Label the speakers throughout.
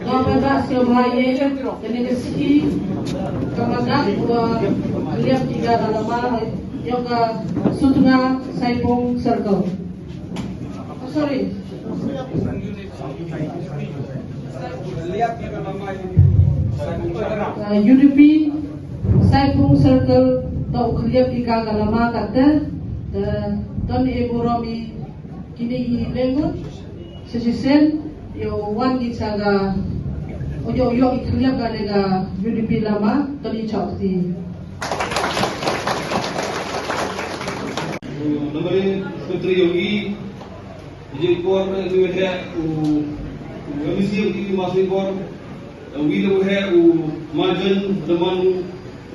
Speaker 1: Kapag siya bahaya, kanigasi kamagat Khylliap tiga Lama yung sutuna Saipung circle. Sorry. UDP Saipung circle tau Khylliap tiga Lama kata dan ibu Romi kini lengut sesisen yo wan gisaga ojo yo Khylliap ga UDP Lama tadi chakti.
Speaker 2: Namanya Menteri Yogi, jadi kor juga komisi yang masuk kor, wila majen teman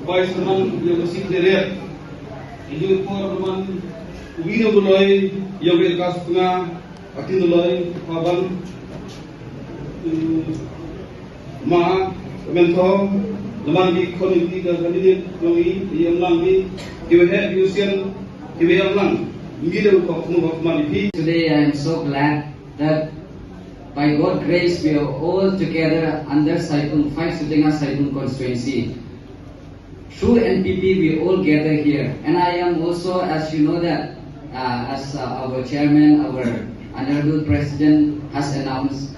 Speaker 2: vice teman yang masih terlihat, jadi kor teman wila mulai yang berkas tengah, akhir mulai kawan ma mentor teman di komisi dan kandidat kami yang lagi diwujud diusian. Today
Speaker 3: I am so glad that by God's grace we are all together under Saipung 5 Saipung constituency. Through NPP we all gather here, and I am also, as you know that as our chairman, our honorable president has announced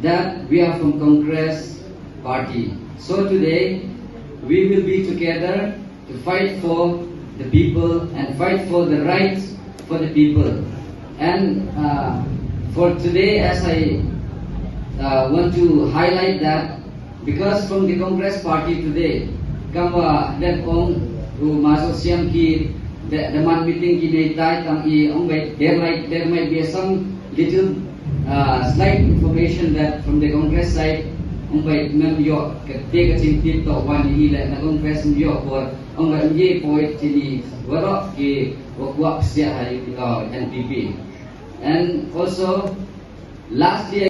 Speaker 3: that we are from Congress party. So today we will be together to fight for the people and fight for the rights for the people. And for today, as I want to highlight that, because from the Congress party today, kama that ong masuk siam ki the man meeting ki neitai tang I ong there might be some little slight information that from the Congress side ong mem yo ketika cintit to wan ile na Congress yo for ong ye point sini warok ki wakwak sia NPP. And also lastly